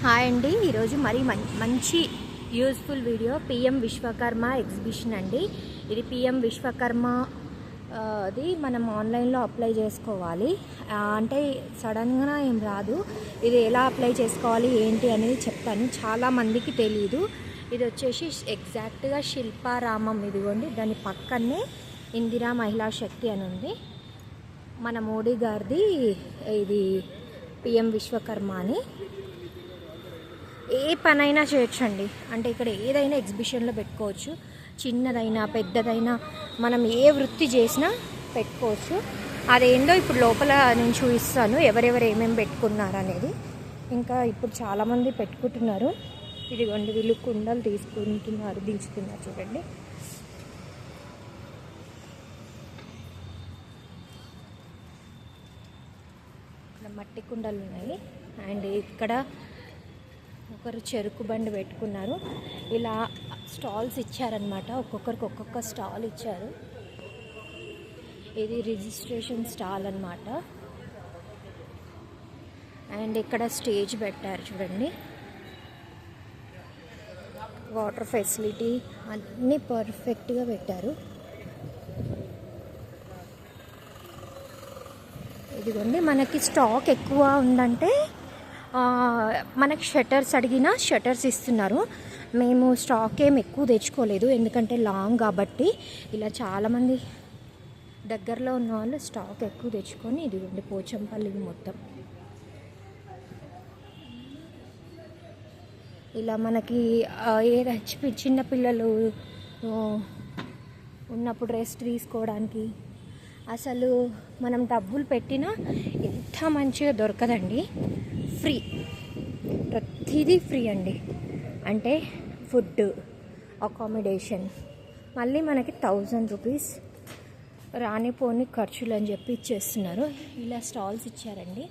Hi అండి, ఈరోజు మరి మంచి useful video PM Vishwakarma exhibition అండి. ఇది పిఎం విశ్వకర్మ అది మనం ఆన్లైన్లో అప్లై చేసుకోవాలి. అంటే సడన్గా ఏం రాదు. ఇది ఎలా అప్లై చేసుకోవాలి ఏంటి అనేది చెప్తాను. చాలామందికి తెలీదు. ఇది వచ్చేసి ఎగ్జాక్ట్గా శిల్పారామం, ఇదిగోండి దాని పక్కనే ఇందిరా మహిళా శక్తి అని ఉంది. మన మోడీ గారిది ఇది పిఎం విశ్వకర్మ అని. ఏ పనైనా చేయొచ్చండి. అంటే ఇక్కడ ఏదైనా ఎగ్జిబిషన్లో పెట్టుకోవచ్చు, చిన్నదైనా పెద్దదైనా మనం ఏ వృత్తి చేసినా పెట్టుకోవచ్చు. అదేందో ఇప్పుడు లోపల నేను చూపిస్తాను ఎవరెవరు ఏమేమి పెట్టుకున్నారు అనేది. ఇంకా ఇప్పుడు చాలామంది పెట్టుకుంటున్నారు. ఇదిగోండి వీళ్ళు కుండలు తీసుకుంటున్నారు, దించుతున్నారు చూడండి. ఇక్కడ మట్టి కుండలు ఉన్నాయి. అండ్ ఇక్కడ ఒకరు చెరుకు బండి పెట్టుకున్నారు. ఇలా స్టాల్స్ ఇచ్చారనమాట, ఒక్కొక్కరికి ఒక్కొక్క స్టాల్ ఇచ్చారు. ఇది రిజిస్ట్రేషన్ స్టాల్ అనమాట. అండ్ ఇక్కడ స్టేజ్ పెట్టారు చూడండి. వాటర్ ఫెసిలిటీ అన్నీ పర్ఫెక్ట్గా పెట్టారు. ఇదిగోండి మనకి స్టాక్ ఎక్కువ ఉందంటే మనకి షట్టర్స్ అడిగినా షట్టర్స్ ఇస్తున్నారు. మేము స్టాక్ ఏం ఎక్కువ తెచ్చుకోలేదు, ఎందుకంటే లాంగ్ కాబట్టి. ఇలా చాలామంది దగ్గరలో ఉన్న వాళ్ళు స్టాక్ ఎక్కువ తెచ్చుకొని ఇదిగోండి పోచంపల్లి మొత్తం ఇలా మనకి చిన్నపిల్లలు ఉన్నప్పుడు రెస్ట్ తీసుకోవడానికి అసలు మనం డబ్బులు పెట్టినా ఎంత మంచిగా దొరకదండి. ఫ్రీ, ప్రతిదీ ఫ్రీ అండి. అంటే ఫుడ్, అకామిడేషన్, మళ్ళీ మనకి 1000 రూపీస్ రానిపోని ఖర్చులు అని చెప్పి ఇచ్చేస్తున్నారు. ఇలా స్టాల్స్ ఇచ్చారండి.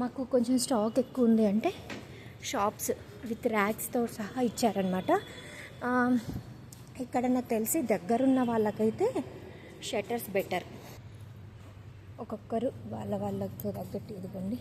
మాకు కొంచెం స్టాక్ ఎక్కువ ఉంది అంటే షాప్స్ విత్ ర్యాక్స్తో సహా ఇచ్చారనమాట. ఇక్కడ నాకు తెలిసి దగ్గరున్న వాళ్ళకైతే షట్టర్స్ బెటర్. ఒక్కొక్కరు వాళ్ళతో తగ్గట్టు ఇదిగోండి.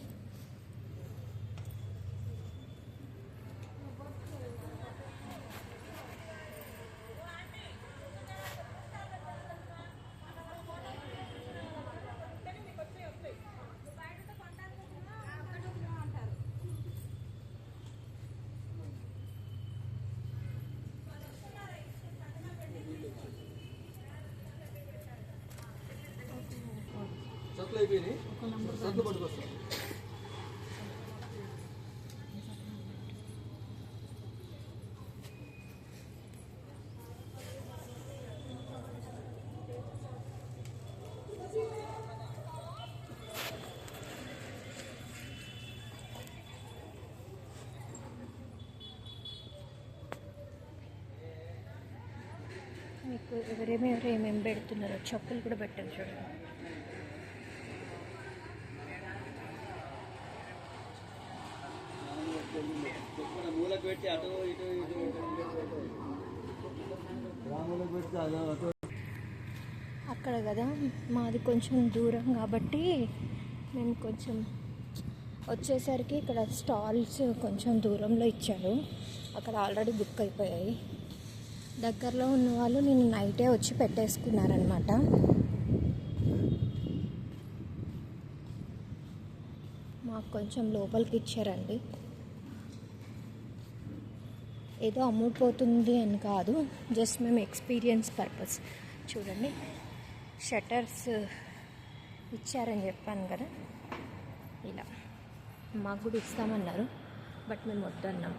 మీకు ఏమేమి పెడుతున్నారో చెప్పులు కూడా పెట్టారు చూడండి. అక్కడ కదా మాది కొంచెం దూరం కాబట్టి మేము కొంచెం వచ్చేసరికి ఇక్కడ స్టాల్స్ కొంచెం దూరంలో ఇచ్చారు. అక్కడ ఆల్రెడీ బుక్ అయిపోయాయి. దగ్గరలో ఉన్న వాళ్ళు నేను నైటే వచ్చి పెట్టేసుకున్నారనమాట. మాకు కొంచెం లోపలికి ఇచ్చారండి. ఏదో అమ్ముడుపోతుంది అని కాదు, జస్ట్ మేము ఎక్స్పీరియన్స్ పర్పస్. చూడండి షట్టర్స్ ఇచ్చారని చెప్పాను కదా, ఇలా మాకు కూడా ఇస్తామన్నారు. బట్ మేము వద్దన్నాం,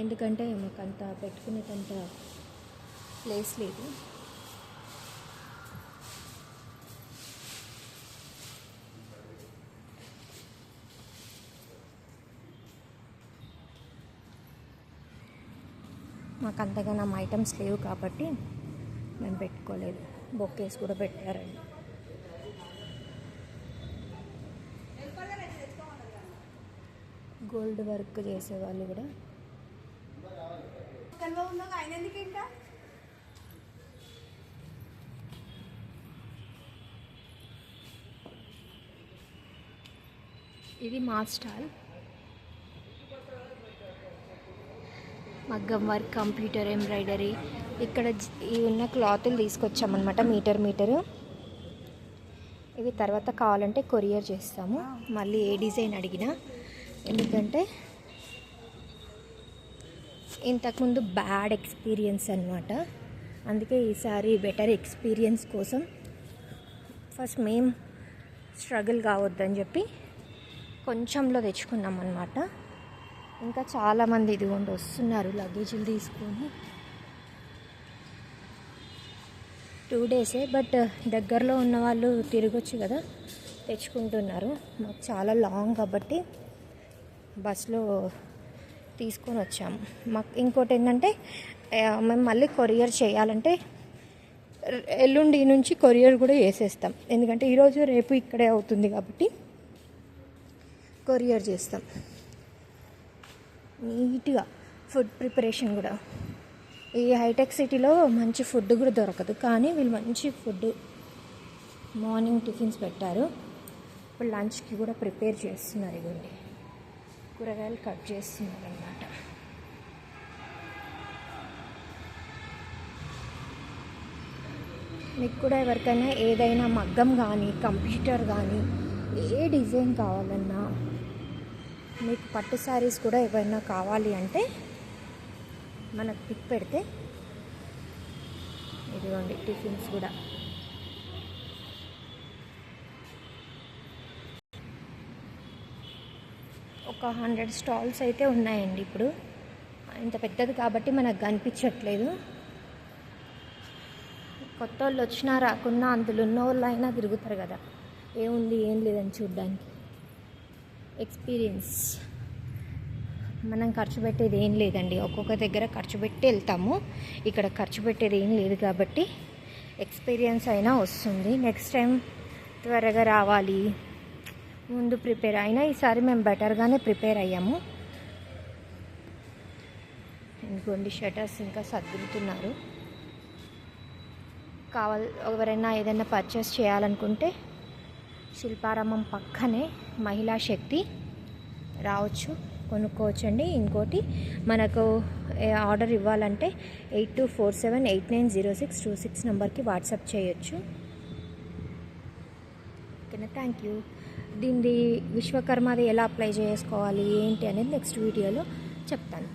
ఎందుకంటే మాకంత పెట్టుకునేటంత ప్లేస్ లేదు. మాకు అంతగానో ఐటమ్స్ లేవు కాబట్టి మేము పెట్టుకోలేదు. బొకేస్ కూడా పెట్టారండి. గోల్డ్ వర్క్ చేసేవాళ్ళు కూడా. ఇది మా స్టాల్. మగ్గం వర్క్, కంప్యూటర్ ఎంబ్రాయిడరీ. ఇక్కడ ఈ ఉన్న క్లాతులు తీసుకొచ్చామన్నమాట మీటరు. ఇవి తర్వాత కావాలంటే కొరియర్ చేస్తాము, మళ్ళీ ఏ డిజైన్ అడిగినా. ఎందుకంటే ఇంతకుముందు బ్యాడ్ ఎక్స్పీరియన్స్ అనమాట. అందుకే ఈసారి బెటర్ ఎక్స్పీరియన్స్ కోసం ఫస్ట్ మేము స్ట్రగుల్ కావద్దని చెప్పి కొంచెంలో తెచ్చుకున్నాం అన్నమాట. ఇంకా చాలామంది ఇదిగోండి వస్తున్నారు లగేజీలు తీసుకొని. 2 డేసే, బట్ దగ్గరలో ఉన్న వాళ్ళు తిరగొచ్చు కదా, తెచ్చుకుంటున్నారు. మాకు చాలా లాంగ్ కాబట్టి బస్లో తీసుకొని వచ్చాము. మాకు ఇంకోటి ఏంటంటే మేము మళ్ళీ కొరియర్ చేయాలంటే ఎల్లుండి నుంచి కొరియర్ కూడా చేసేస్తాం. ఎందుకంటే ఈరోజు రేపు ఇక్కడే అవుతుంది కాబట్టి కొరియర్ చేస్తాం. నీట్గా ఫుడ్ ప్రిపరేషన్ కూడా. ఈ హైటెక్ సిటీలో మంచి ఫుడ్ కూడా దొరకదు, కానీ వీళ్ళు మంచి ఫుడ్ మార్నింగ్ టిఫిన్స్ పెట్టారు. ఇప్పుడు లంచ్కి కూడా ప్రిపేర్ చేస్తున్నారు. ఇవ్వండి కూరగాయలు కట్ చేస్తున్నారు అన్నమాట. మీకు కూడా ఎవరికైనా ఏదైనా మగ్గం కానీ కంప్యూటర్ కానీ ఏ డిజైన్ కావాలన్నా, మీకు పట్టు శారీస్ కూడా ఏవైనా కావాలి అంటే మనకు పిక్ పెడితే ఇదిగోండి టిఫిన్స్ కూడా. ఒక 100 స్టాల్స్ అయితే ఉన్నాయండి. ఇప్పుడు ఇంత పెద్దది కాబట్టి మనకు కనిపించట్లేదు. కొత్త వాళ్ళు వచ్చినా రాకున్నా అందులో ఉన్న వాళ్ళు అయినా తిరుగుతారు కదా, ఏముంది ఏం లేదని చూడ్డానికి. ఎక్స్పీరియన్స్. మనం ఖర్చు పెట్టేది ఏం లేదండి, ఒక్కొక్క దగ్గర ఖర్చు పెట్టి వెళ్తాము. ఇక్కడ ఖర్చు పెట్టేది ఏం లేదు కాబట్టి ఎక్స్పీరియన్స్ అయినా వస్తుంది. నెక్స్ట్ టైం త్వరగా రావాలి, ముందు ప్రిపేర్ అయినా. ఈసారి మేము బెటర్గానే ప్రిపేర్ అయ్యాము. ఇంకోండి షటర్స్ ఇంకా సర్దుతున్నారు. ఎవరైనా ఏదైనా పర్చేస్ చేయాలనుకుంటే శిల్పారామం పక్కనే మహిళా శక్తి రావచ్చు, కొనుక్కోవచ్చండి. ఇంకోటి మనకు ఆర్డర్ ఇవ్వాలంటే 8247890626 నెంబర్కి వాట్సాప్ చేయొచ్చు. ఓకేనా, థ్యాంక్ యూ. దీన్ని విశ్వకర్మది ఎలా అప్లై చేసుకోవాలి ఏంటి అనేది నెక్స్ట్ వీడియోలో చెప్తాను.